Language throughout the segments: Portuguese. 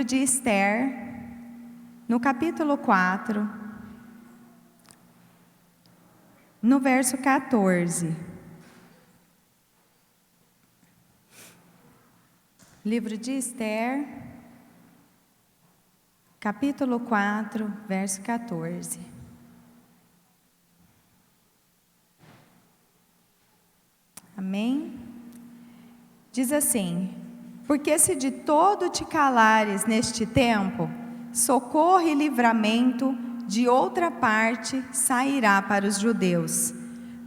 livro de Esther, no capítulo 4, no verso 14. Livro de Esther, capítulo 4, verso 14. Amém? Diz assim: porque se de todo te calares neste tempo, socorro e livramento de outra parte sairá para os judeus.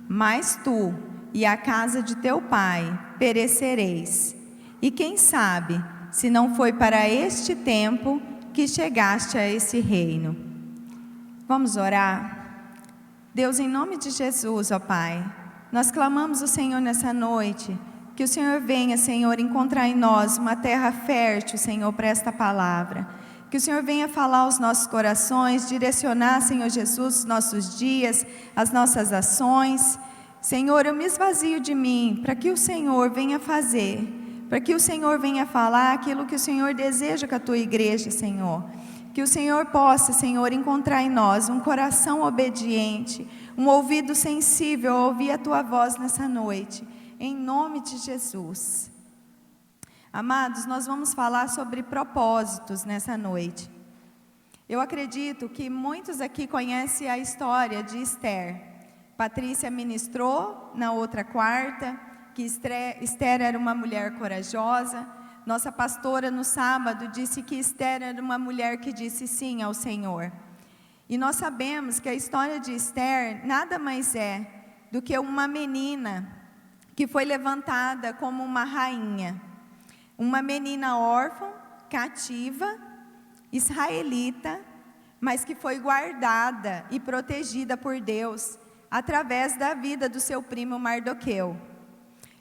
Mas tu e a casa de teu pai perecereis. E quem sabe, se não foi para este tempo que chegaste a esse reino. Vamos orar? Deus, em nome de Jesus, ó Pai, nós clamamos o Senhor nessa noite, que o Senhor venha, Senhor, encontrar em nós uma terra fértil, Senhor, para esta palavra. Que o Senhor venha falar aos nossos corações, direcionar, Senhor Jesus, os nossos dias, as nossas ações. Senhor, eu me esvazio de mim, para que o Senhor venha fazer, para que o Senhor venha falar aquilo que o Senhor deseja com a tua igreja, Senhor. Que o Senhor possa, Senhor, encontrar em nós um coração obediente, um ouvido sensível a ouvir a tua voz nessa noite. Em nome de Jesus. Amados, nós vamos falar sobre propósitos nessa noite. Eu acredito que muitos aqui conhecem a história de Esther. Patrícia ministrou na outra quarta, que Esther era uma mulher corajosa. Nossa pastora no sábado disse que Esther era uma mulher que disse sim ao Senhor. E nós sabemos que a história de Esther nada mais é do que uma menina que foi levantada como uma rainha, uma menina órfã, cativa, israelita, mas que foi guardada e protegida por Deus através da vida do seu primo Mardoqueu.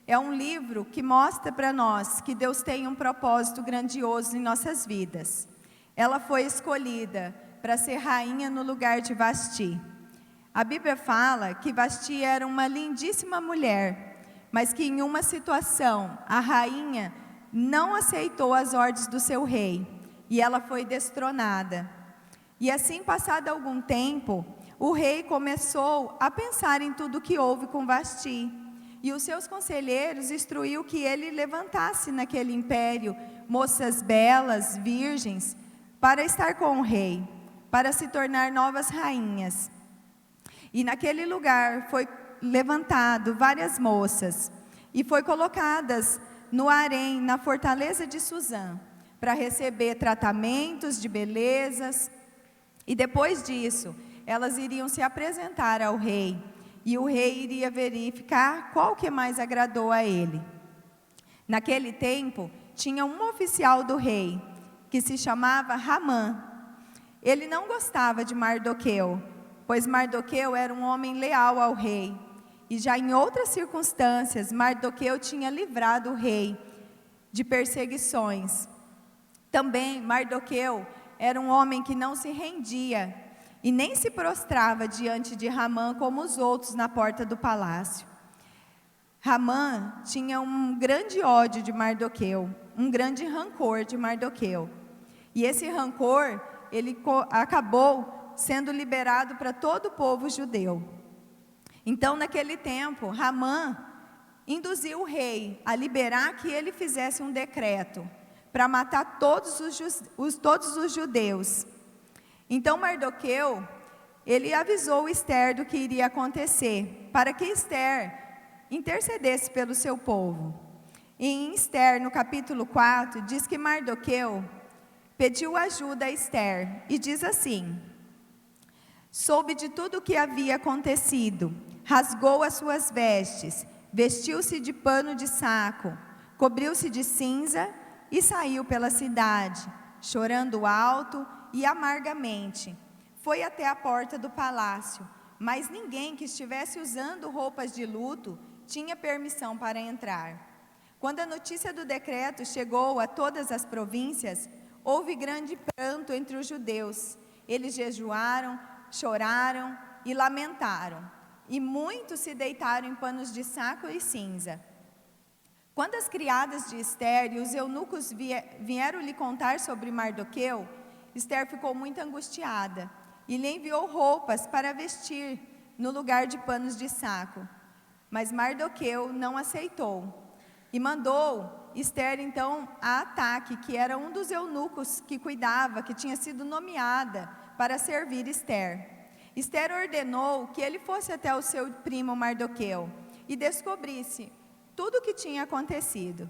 É um livro que mostra para nós que Deus tem um propósito grandioso em nossas vidas. Ela foi escolhida para ser rainha no lugar de Vasti. A Bíblia fala que Vasti era uma lindíssima mulher, mas que em uma situação a rainha não aceitou as ordens do seu rei e ela foi destronada. E assim, passado algum tempo, o rei começou a pensar em tudo que houve com Vasti. E os seus conselheiros instruiu que ele levantasse naquele império moças belas, virgens, para estar com o rei, para se tornar novas rainhas. E naquele lugar foi levantado várias moças e foi colocadas no harém, na fortaleza de Suzã, para receber tratamentos de belezas. E depois disso, elas iriam se apresentar ao rei, e o rei iria verificar qual que mais agradou a ele. Naquele tempo, tinha um oficial do rei, que se chamava Ramã. Ele não gostava de Mardoqueu, pois Mardoqueu era um homem leal ao rei. E já em outras circunstâncias, Mardoqueu tinha livrado o rei de perseguições. Também Mardoqueu era um homem que não se rendia e nem se prostrava diante de Ramã como os outros na porta do palácio. Ramã tinha um grande ódio de Mardoqueu, um grande rancor de Mardoqueu. E esse rancor, ele acabou sendo liberado para todo o povo judeu. Então, naquele tempo, Ramã induziu o rei a liberar que ele fizesse um decreto para matar todos os judeus. Então, Mardoqueu, ele avisou Esther do que iria acontecer, para que Esther intercedesse pelo seu povo. E em Esther, no capítulo 4, diz que Mardoqueu pediu ajuda a Esther, e diz assim: soube de tudo o que havia acontecido, rasgou as suas vestes, vestiu-se de pano de saco, cobriu-se de cinza e saiu pela cidade, chorando alto e amargamente. Foi até a porta do palácio, mas ninguém que estivesse usando roupas de luto tinha permissão para entrar. Quando a notícia do decreto chegou a todas as províncias, houve grande pranto entre os judeus. Eles jejuaram, choraram e lamentaram, e muitos se deitaram em panos de saco e cinza. Quando as criadas de Ester e os eunucos vieram lhe contar sobre Mardoqueu, Ester ficou muito angustiada e lhe enviou roupas para vestir no lugar de panos de saco. Mas Mardoqueu não aceitou e mandou Ester então a Ataque, que era um dos eunucos que cuidava, que tinha sido nomeada para servir Ester. Ester ordenou que ele fosse até o seu primo Mardoqueu e descobrisse tudo o que tinha acontecido.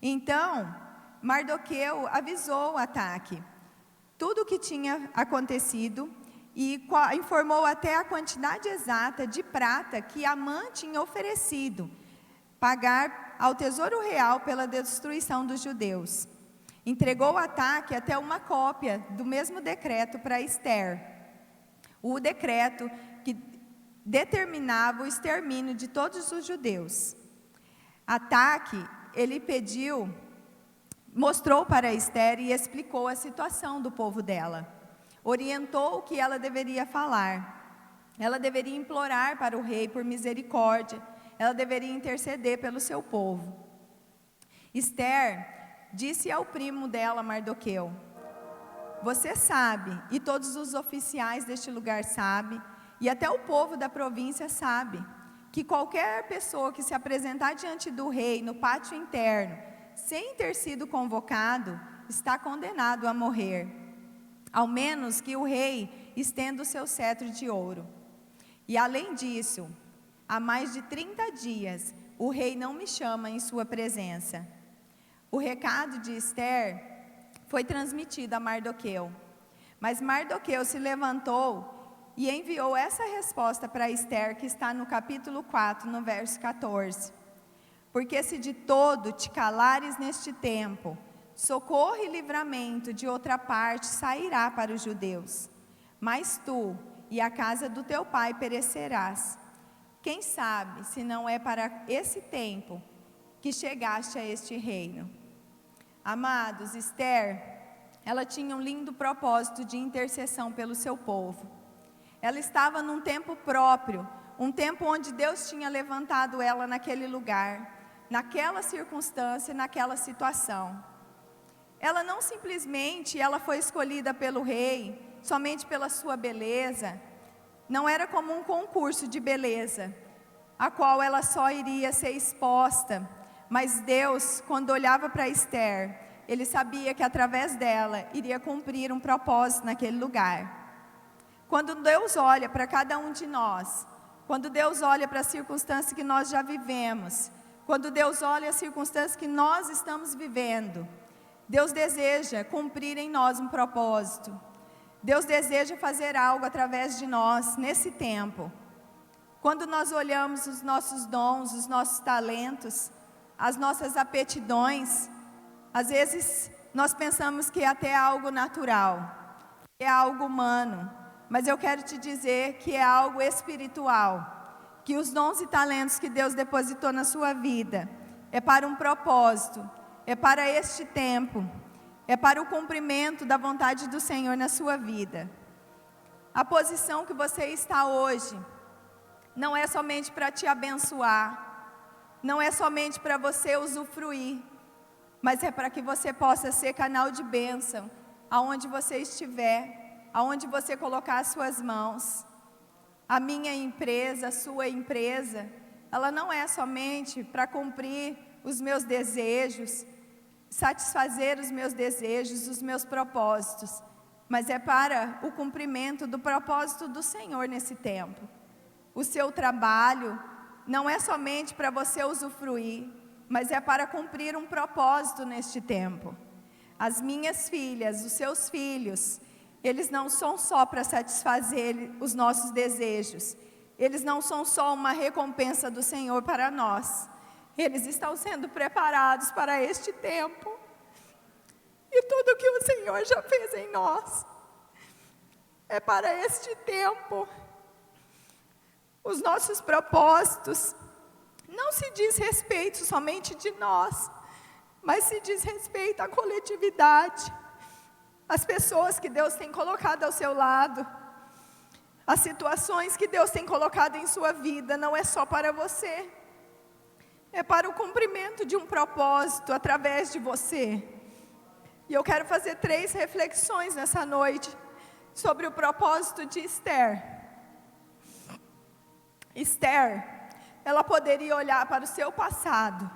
Então, Mardoqueu avisou Ataque tudo o que tinha acontecido e informou até a quantidade exata de prata que Amã tinha oferecido pagar ao tesouro real pela destruição dos judeus. Entregou Ataque até uma cópia do mesmo decreto para Ester, o decreto que determinava o extermínio de todos os judeus. Ataque, ele mostrou para Ester e explicou a situação do povo dela. Orientou o que ela deveria falar. Ela deveria implorar para o rei por misericórdia. Ela deveria interceder pelo seu povo. Ester disse ao primo dela, Mardoqueu: você sabe, e todos os oficiais deste lugar sabem, e até o povo da província sabe, que qualquer pessoa que se apresentar diante do rei no pátio interno, sem ter sido convocado, está condenado a morrer, ao menos que o rei estenda o seu cetro de ouro. E além disso, há mais de 30 dias, o rei não me chama em sua presença. O recado de Ester foi transmitido a Mardoqueu, mas Mardoqueu se levantou e enviou essa resposta para Ester, que está no capítulo 4, no verso 14. Porque se de todo te calares neste tempo, socorro e livramento de outra parte sairá para os judeus. Mas tu e a casa do teu pai perecerás. Quem sabe se não é para esse tempo que chegaste a este reino. Amados, Ester, ela tinha um lindo propósito de intercessão pelo seu povo. Ela estava num tempo próprio, um tempo onde Deus tinha levantado ela naquele lugar, naquela circunstância, naquela situação. Ela não simplesmente, ela foi escolhida pelo rei, somente pela sua beleza. Não era como um concurso de beleza, a qual ela só iria ser exposta. Mas Deus, quando olhava para Ester, Ele sabia que através dela, iria cumprir um propósito naquele lugar. Quando Deus olha para cada um de nós, quando Deus olha para a circunstância que nós já vivemos, quando Deus olha a circunstância que nós estamos vivendo, Deus deseja cumprir em nós um propósito. Deus deseja fazer algo através de nós nesse tempo. Quando nós olhamos os nossos dons, os nossos talentos, as nossas aptidões, às vezes nós pensamos que é até algo natural, é algo humano. Mas eu quero te dizer que é algo espiritual, que os dons e talentos que Deus depositou na sua vida, é para um propósito, é para este tempo, é para o cumprimento da vontade do Senhor na sua vida. A posição que você está hoje, não é somente para te abençoar, não é somente para você usufruir, mas é para que você possa ser canal de bênção, aonde você estiver, aonde você colocar as suas mãos. A minha empresa, a sua empresa, ela não é somente para cumprir os meus desejos, satisfazer os meus desejos, os meus propósitos, mas é para o cumprimento do propósito do Senhor nesse tempo. O seu trabalho não é somente para você usufruir, mas é para cumprir um propósito neste tempo. As minhas filhas, os seus filhos, eles não são só para satisfazer os nossos desejos. Eles não são só uma recompensa do Senhor para nós. Eles estão sendo preparados para este tempo. E tudo que o Senhor já fez em nós é para este tempo. Os nossos propósitos não se diz respeito somente de nós, mas se diz respeito à coletividade. As pessoas que Deus tem colocado ao seu lado, as situações que Deus tem colocado em sua vida, não é só para você. é para o cumprimento de um propósito através de você. E eu quero fazer 3 reflexões nessa noite sobre o propósito de Esther. Esther, ela poderia olhar para o seu passado,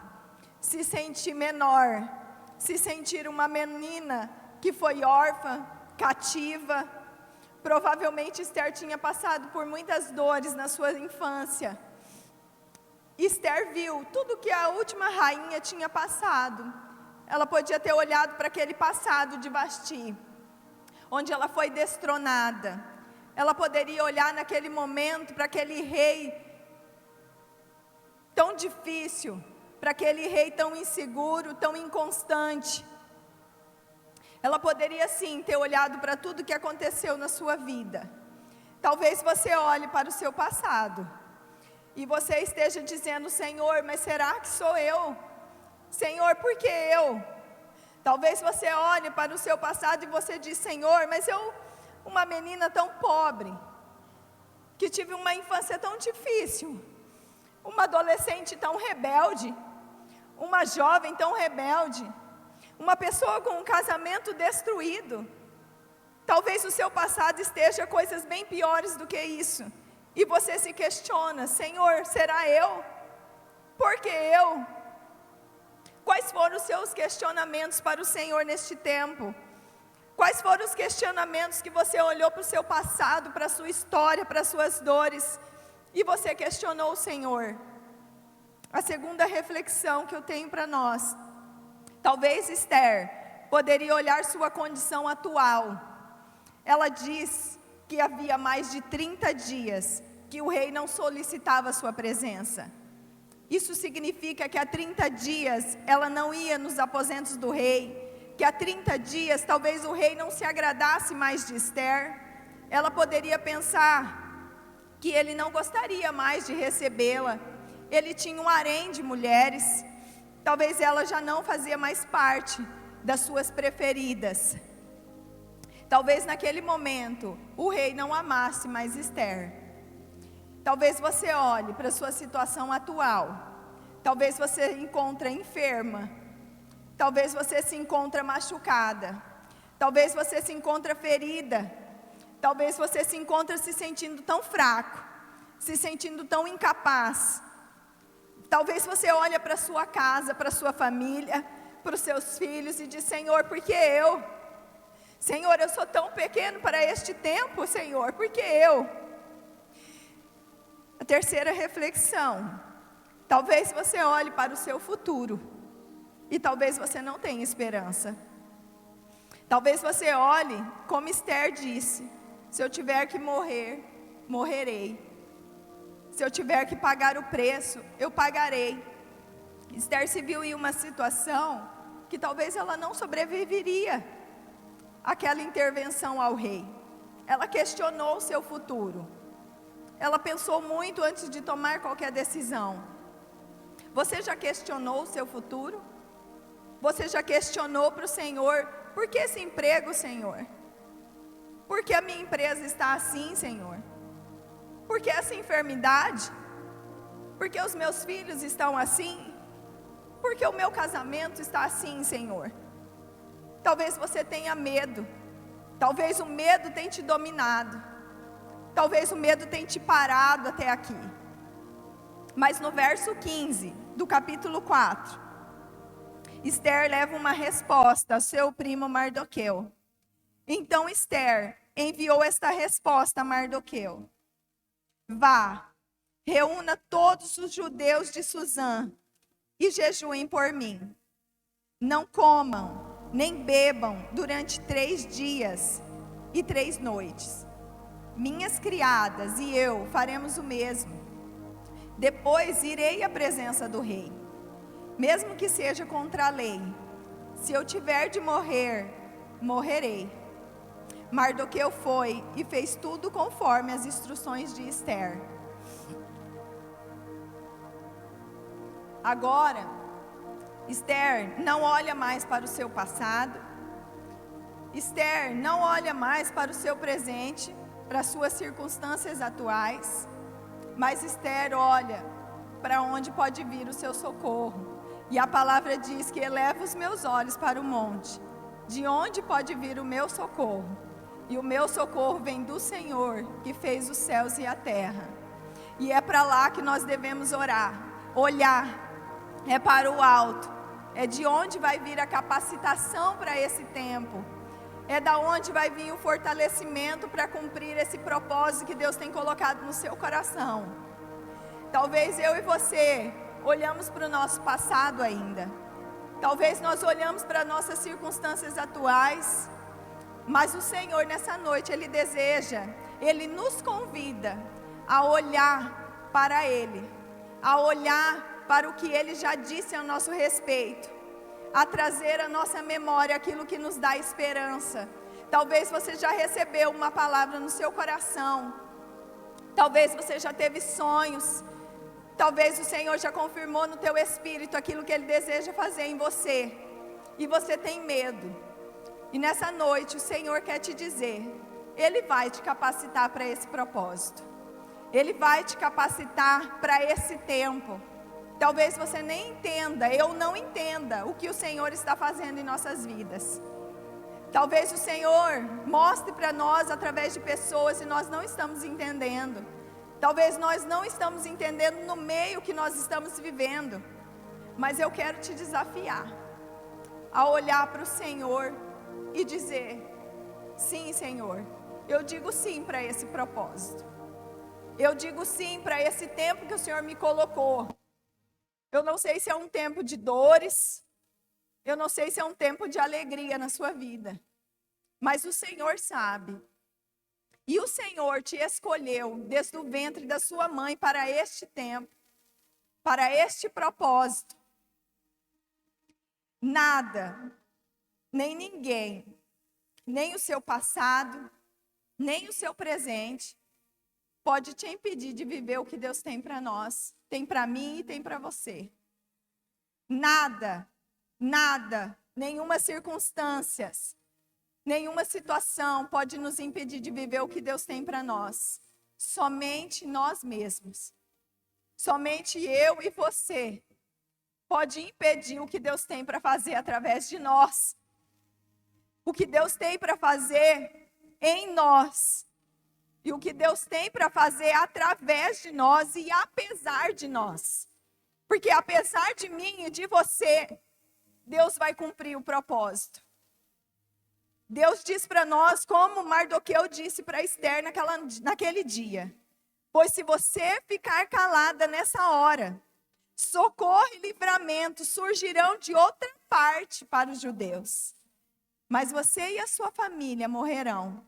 se sentir menor, se sentir uma menina que foi órfã, cativa. Provavelmente Esther tinha passado por muitas dores na sua infância. Esther viu tudo que a última rainha tinha passado. Ela podia ter olhado para aquele passado de Vasti, onde ela foi destronada. Ela poderia olhar naquele momento para aquele rei tão difícil, para aquele rei tão inseguro, tão inconstante. Ela poderia sim ter olhado para tudo que aconteceu na sua vida. Talvez você olhe para o seu passado e você esteja dizendo: Senhor, mas será que sou eu? Senhor, por que eu? Talvez você olhe para o seu passado e você diz: Senhor, mas eu, uma menina tão pobre, que tive uma infância tão difícil, uma adolescente tão rebelde, uma jovem tão rebelde, uma pessoa com um casamento destruído. Talvez o seu passado esteja coisas bem piores do que isso. E você se questiona: Senhor, será eu? Por que eu? Quais foram os seus questionamentos para o Senhor neste tempo? Quais foram os questionamentos que você olhou para o seu passado, para a sua história, para as suas dores, e você questionou o Senhor? A segunda reflexão que eu tenho para nós: talvez Esther poderia olhar sua condição atual. Ela diz que havia mais de 30 dias que o rei não solicitava sua presença. Isso significa que há 30 dias ela não ia nos aposentos do rei, que há 30 dias talvez o rei não se agradasse mais de Esther. Ela poderia pensar que ele não gostaria mais de recebê-la. Ele tinha um harém de mulheres. Talvez ela já não fazia mais parte das suas preferidas. Talvez naquele momento o rei não amasse mais Esther. Talvez você olhe para a sua situação atual. Talvez você se encontre enferma. Talvez você se encontre machucada. Talvez você se encontre ferida. Talvez você se encontre se sentindo tão fraco, se sentindo tão incapaz. Talvez você olhe para a sua casa, para a sua família, para os seus filhos e diz: Senhor, por que eu? Senhor, eu sou tão pequeno para este tempo, Senhor, por que eu? A terceira reflexão: talvez você olhe para o seu futuro e talvez você não tenha esperança. Talvez você olhe, como Esther disse: se eu tiver que morrer, morrerei. Se eu tiver que pagar o preço, eu pagarei. Esther se viu em uma situação que talvez ela não sobreviveria àquela intervenção ao rei. Ela questionou o seu futuro. Ela pensou muito antes de tomar qualquer decisão. Você já questionou o seu futuro? Você já questionou para o Senhor: por que esse emprego, Senhor? Por que a minha empresa está assim, Senhor? Por que essa enfermidade? Por que os meus filhos estão assim? Por que o meu casamento está assim, Senhor? Talvez você tenha medo. Talvez o medo tenha te dominado. Talvez o medo tenha te parado até aqui. Mas no verso 15 do capítulo 4, Esther leva uma resposta ao seu primo Mardoqueu. Então Esther enviou esta resposta a Mardoqueu: vá, reúna todos os judeus de Susã e jejuem por mim. Não comam, nem bebam durante 3 dias e 3 noites. Minhas criadas e eu faremos o mesmo. Depois irei à presença do rei, mesmo que seja contra a lei. Se eu tiver de morrer, morrerei. Mardoqueu foi e fez tudo conforme as instruções de Esther. Agora, Esther não olha mais para o seu passado. Esther não olha mais para o seu presente, para as suas circunstâncias atuais. Mas Esther olha para onde pode vir o seu socorro. E a palavra diz que eleva os meus olhos para o monte, de onde pode vir o meu socorro. E o meu socorro vem do Senhor, que fez os céus e a terra. E é para lá que nós devemos orar, olhar, é para o alto, é de onde vai vir a capacitação para esse tempo, é da onde vai vir o fortalecimento para cumprir esse propósito que Deus tem colocado no seu coração. Talvez eu e você olhamos para o nosso passado ainda, talvez nós olhamos para nossas circunstâncias atuais, mas o Senhor nessa noite, Ele deseja, Ele nos convida a olhar para Ele, a olhar para o que Ele já disse a nosso respeito, a trazer à nossa memória aquilo que nos dá esperança. Talvez você já recebeu uma palavra no seu coração, talvez você já teve sonhos, talvez o Senhor já confirmou no teu espírito aquilo que Ele deseja fazer em você, e você tem medo. E nessa noite o Senhor quer te dizer, Ele vai te capacitar para esse propósito, Ele vai te capacitar para esse tempo. Talvez você nem entenda, eu não entenda o que o Senhor está fazendo em nossas vidas. Talvez o Senhor mostre para nós através de pessoas e nós não estamos entendendo. Talvez nós não estamos entendendo no meio que nós estamos vivendo. Mas eu quero te desafiar a olhar para o Senhor e dizer, sim, Senhor, eu digo sim para esse propósito. Eu digo sim para esse tempo que o Senhor me colocou. Eu não sei se é um tempo de dores, eu não sei se é um tempo de alegria na sua vida, mas o Senhor sabe. E o Senhor te escolheu desde o ventre da sua mãe para este tempo, para este propósito. Nada, nem ninguém, nem o seu passado, nem o seu presente, pode te impedir de viver o que Deus tem para nós, tem para mim e tem para você. Nada, nada, nenhuma circunstância, nenhuma situação pode nos impedir de viver o que Deus tem para nós. Somente nós mesmos, somente eu e você, pode impedir o que Deus tem para fazer através de nós. O que Deus tem para fazer em nós. E o que Deus tem para fazer através de nós e apesar de nós. Porque apesar de mim e de você, Deus vai cumprir o propósito. Deus diz para nós, como Mardoqueu disse para Esther naquele dia. Pois se você ficar calada nessa hora, socorro e livramento surgirão de outra parte para os judeus. Mas você e a sua família morrerão.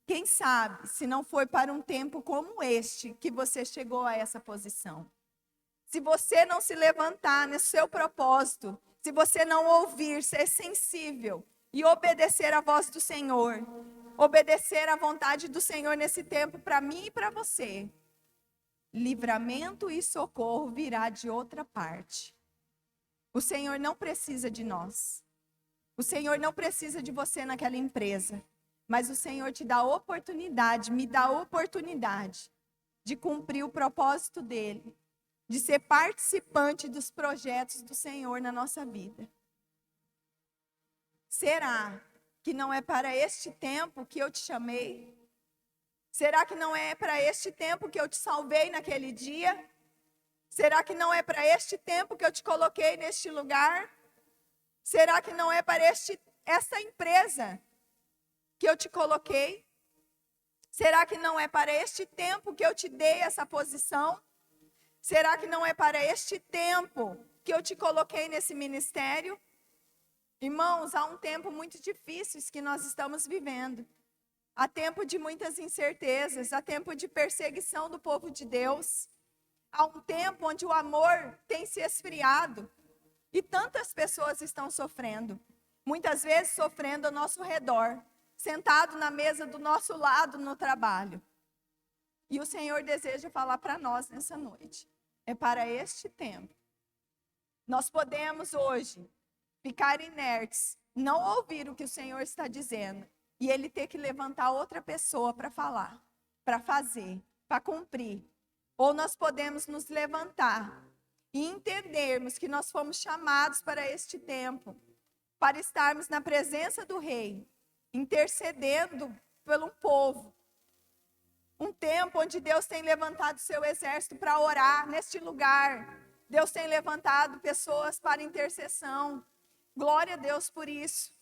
Quem sabe se não foi para um tempo como este que você chegou a essa posição. Se você não se levantar no seu propósito, se você não ouvir, ser sensível e obedecer à voz do Senhor, obedecer à vontade do Senhor nesse tempo para mim e para você, livramento e socorro virá de outra parte. O Senhor não precisa de nós. O Senhor não precisa de você naquela empresa. Mas o Senhor te dá a oportunidade, me dá a oportunidade de cumprir o propósito dEle, de ser participante dos projetos do Senhor na nossa vida. Será que não é para este tempo que eu te chamei? Será que não é para este tempo que eu te salvei naquele dia? Será que não é para este tempo que eu te coloquei neste lugar? Será que não é para esta empresa que eu te coloquei? Será que não é para este tempo que eu te dei essa posição? Será que não é para este tempo que eu te coloquei nesse ministério? Irmãos, há um tempo muito difícil que nós estamos vivendo. Há tempo de muitas incertezas, há tempo de perseguição do povo de Deus. Há um tempo onde o amor tem se esfriado e tantas pessoas estão sofrendo. Muitas vezes sofrendo ao nosso redor, sentado na mesa do nosso lado no trabalho. E o Senhor deseja falar para nós nessa noite. É para este tempo. Nós podemos hoje ficar inertes, não ouvir o que o Senhor está dizendo. E Ele ter que levantar outra pessoa para falar, para fazer, para cumprir. ou nós podemos nos levantar e entendermos que nós fomos chamados para este tempo, para estarmos na presença do Rei, intercedendo pelo povo. Um tempo onde Deus tem levantado seu exército para orar neste lugar. Deus tem levantado pessoas para intercessão. Glória a Deus por isso.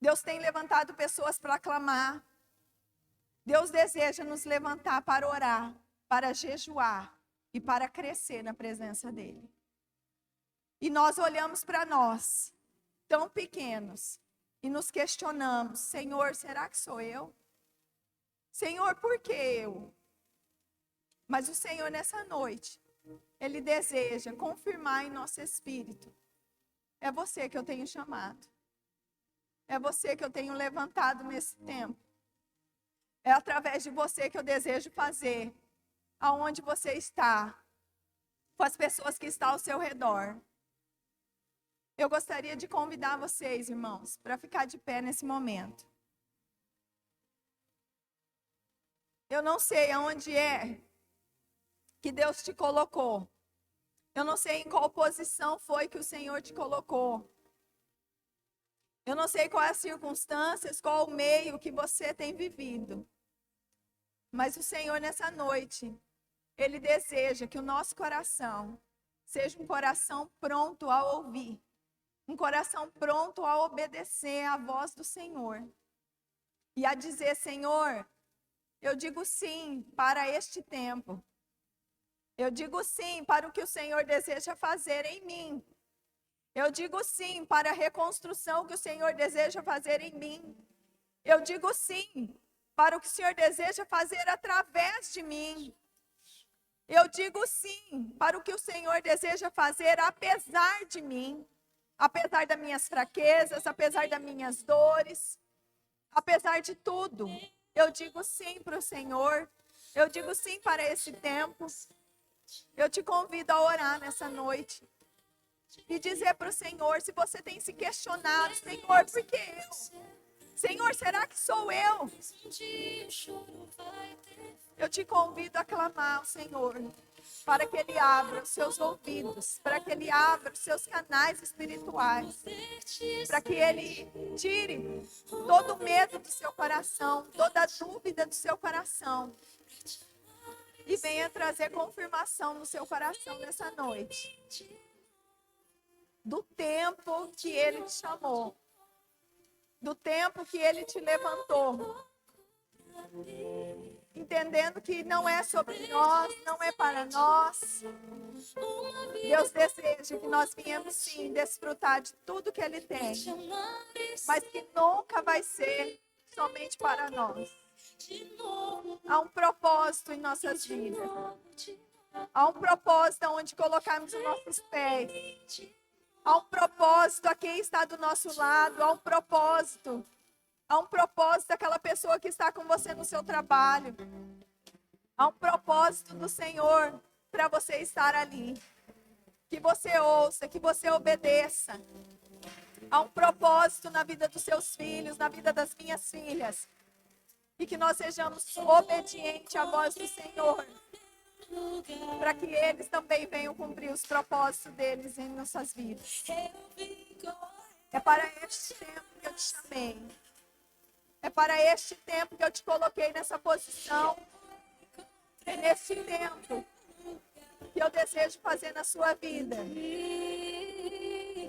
Deus tem levantado pessoas para clamar. Deus deseja nos levantar para orar, para jejuar e para crescer na presença dEle. E nós olhamos para nós, tão pequenos, e nos questionamos: Senhor, será que sou eu? Senhor, por que eu? Mas o Senhor, nessa noite, Ele deseja confirmar em nosso espírito: é você que eu tenho chamado. É você que eu tenho levantado nesse tempo. É através de você que eu desejo fazer aonde você está, com as pessoas que estão ao seu redor. Eu gostaria de convidar vocês, irmãos, para ficar de pé nesse momento. Eu não sei aonde é que Deus te colocou. Eu não sei em qual posição foi que o Senhor te colocou. Eu não sei quais as circunstâncias, qual o meio que você tem vivido. Mas o Senhor, nessa noite, Ele deseja que o nosso coração seja um coração pronto a ouvir. Um coração pronto a obedecer à voz do Senhor. E a dizer: Senhor, eu digo sim para este tempo. Eu digo sim para o que o Senhor deseja fazer em mim. Eu digo sim para a reconstrução que o Senhor deseja fazer em mim. Eu digo sim para o que o Senhor deseja fazer através de mim. Eu digo sim para o que o Senhor deseja fazer apesar de mim. Apesar das minhas fraquezas, apesar das minhas dores, apesar de tudo, eu digo sim para o Senhor. Eu digo sim para esse tempo. Eu te convido a orar nessa noite e dizer para o Senhor, se você tem se questionado: Senhor, por que eu? Senhor, será que sou eu? Eu te convido a clamar ao Senhor, para que Ele abra os seus ouvidos, para que Ele abra os seus canais espirituais, para que Ele tire todo o medo do seu coração, toda a dúvida do seu coração, e venha trazer confirmação no seu coração nessa noite, do tempo que Ele te chamou, do tempo que Ele te levantou, entendendo que não é sobre nós, não é para nós. Deus deseja que nós venhamos sim desfrutar de tudo que Ele tem, mas que nunca vai ser somente para nós. Há um propósito em nossas vidas. Há um propósito onde colocamos os nossos pés. Há um propósito a quem está do nosso lado. Há um propósito. Há um propósito daquela pessoa que está com você no seu trabalho. Há um propósito do Senhor para você estar ali. Que você ouça, que você obedeça. Há um propósito na vida dos seus filhos, na vida das minhas filhas. E que nós sejamos obedientes à voz do Senhor. Para que eles também venham cumprir os propósitos deles em nossas vidas. É para este tempo que eu te chamei. É para este tempo que eu te coloquei nessa posição. É neste tempo que eu desejo fazer na sua vida.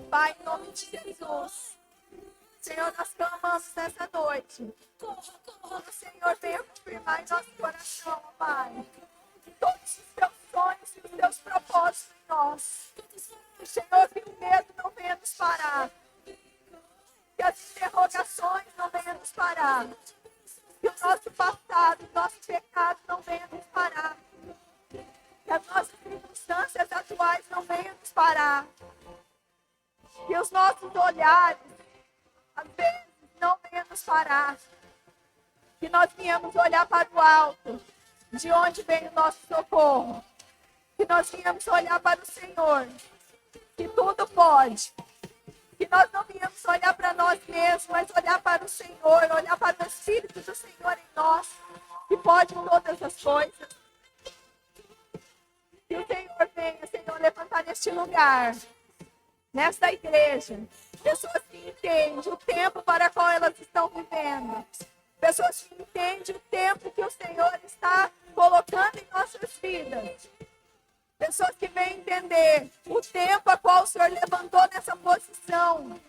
Pai, em nome de Jesus. Senhor, nós clamamos nessa noite. O Senhor venha confirmar em nosso coração, Pai, todos os teus sonhos e os teus propósitos em nós. Senhor, que o medo não venha nos parar. Que as interrogações não venham nos parar. Que o nosso passado, o nosso pecado não venha nos parar. Que as nossas circunstâncias atuais não venham nos parar. Que os nossos olhares, às vezes, não venham nos parar. Que nós venhamos olhar para o alto, de onde vem o nosso socorro. Que nós venhamos olhar para o Senhor, que tudo pode. Que nós não venhamos olhar para nós mesmos, mas olhar para o Senhor, olhar para o Espírito do Senhor em nós, que pode todas as coisas. neste lugar, nesta igreja, pessoas que entendem o tempo para qual elas estão vivendo, pessoas que entendem o tempo que o Senhor está colocando em nossas vidas, pessoas que vêm entender o tempo a qual o Senhor levantou nessa posição,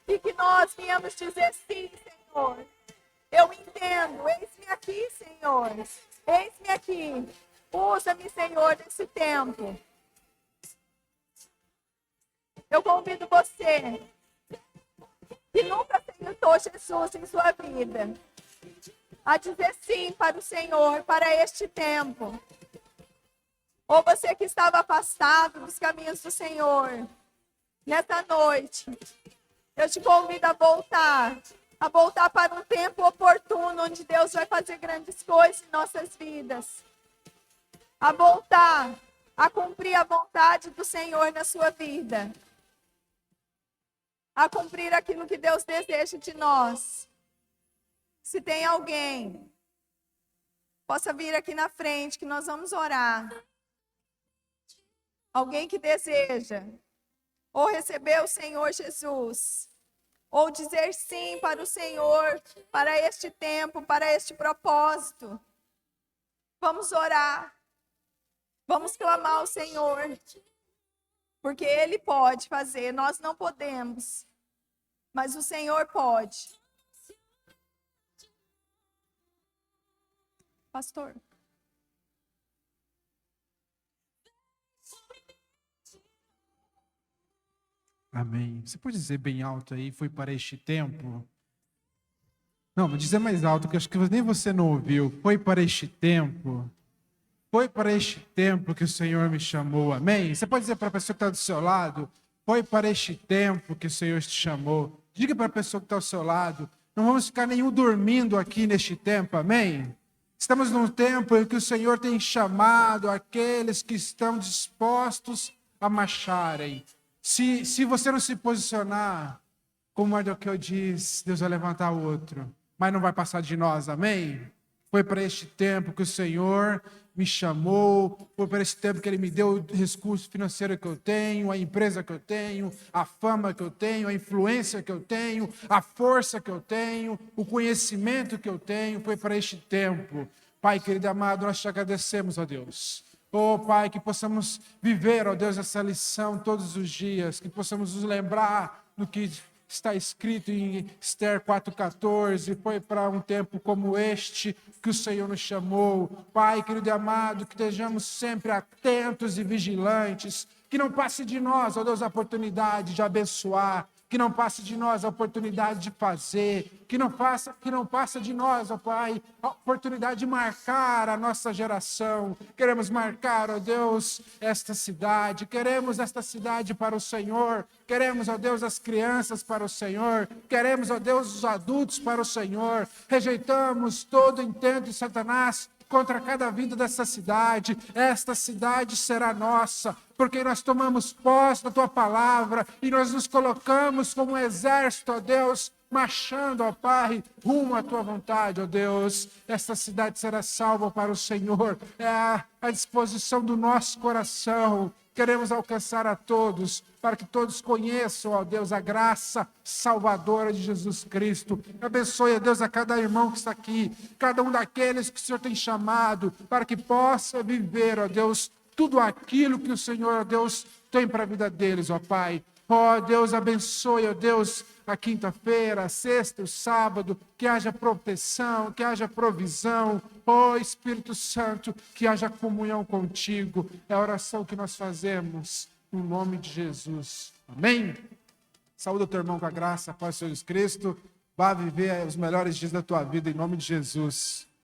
e que nós viemos dizer sim, Senhor, eu entendo, eis-me aqui, Senhor, eis-me aqui, usa-me, Senhor, nesse tempo. Eu convido você que nunca aceitou Jesus em sua vida a dizer sim para o Senhor, para este tempo. Ou você que estava afastado dos caminhos do Senhor, nessa noite, eu te convido a voltar para um tempo oportuno, onde Deus vai fazer grandes coisas em nossas vidas. A voltar a cumprir a vontade do Senhor na sua vida. A cumprir aquilo que Deus deseja de nós. Se tem alguém, possa vir aqui na frente, que nós vamos orar. Alguém que deseja ou receber o Senhor Jesus, ou dizer sim para o Senhor, para este tempo, para este propósito. Vamos orar. Vamos clamar ao Senhor, porque Ele pode fazer, nós não podemos, mas o Senhor pode. Pastor. Amém. Você pode dizer bem alto aí, foi para este tempo? Não, vou dizer mais alto, que acho que nem você não ouviu. Foi para este tempo. Foi para este tempo que o Senhor me chamou. Amém? Você pode dizer para a pessoa que está do seu lado, foi para este tempo que o Senhor te chamou. Diga para a pessoa que está ao seu lado, não vamos ficar nenhum dormindo aqui neste tempo. Amém? Estamos num tempo em que o Senhor tem chamado aqueles que estão dispostos a marcharem. Se você não se posicionar, como Mardoqueu diz, Deus vai levantar outro, mas não vai passar de nós, amém? Foi para este tempo que o Senhor me chamou, foi para este tempo que Ele me deu o recurso financeiro que eu tenho, a empresa que eu tenho, a fama que eu tenho, a influência que eu tenho, a força que eu tenho, o conhecimento que eu tenho, foi para este tempo. Pai querido e amado, nós te agradecemos, ó Deus. Oh, Pai, que possamos viver, ó Deus, essa lição todos os dias, que possamos nos lembrar do que está escrito em Esther 4,14, foi para um tempo como este que o Senhor nos chamou. Pai, querido e amado, que estejamos sempre atentos e vigilantes, que não passe de nós, ó Deus, a oportunidade de abençoar, que não passe de nós a oportunidade de fazer, que não passe de nós, ó Pai, a oportunidade de marcar a nossa geração. Queremos marcar, ó Deus, esta cidade, queremos esta cidade para o Senhor, queremos, ó Deus, as crianças para o Senhor, queremos, ó Deus, os adultos para o Senhor. Rejeitamos todo intento de Satanás contra cada vida dessa cidade. Esta cidade será nossa, porque nós tomamos posse da Tua palavra e nós nos colocamos como um exército, ó Deus, marchando, ó Pai, rumo à Tua vontade, ó Deus. Esta cidade será salva para o Senhor, é a disposição do nosso coração. Queremos alcançar a todos, para que todos conheçam, ó Deus, a graça salvadora de Jesus Cristo. Abençoe, ó Deus, a cada irmão que está aqui, cada um daqueles que o Senhor tem chamado, para que possa viver, ó Deus, tudo aquilo que o Senhor, ó Deus, tem para a vida deles, ó Pai. Ó Deus, abençoe, ó Deus, a quinta-feira, a sexta, o sábado, que haja proteção, que haja provisão. Ó Espírito Santo, que haja comunhão contigo. É a oração que nós fazemos, no nome de Jesus. Amém? Saúde o teu irmão com a graça, a paz do Senhor Jesus Cristo. Vá viver os melhores dias da tua vida, em nome de Jesus.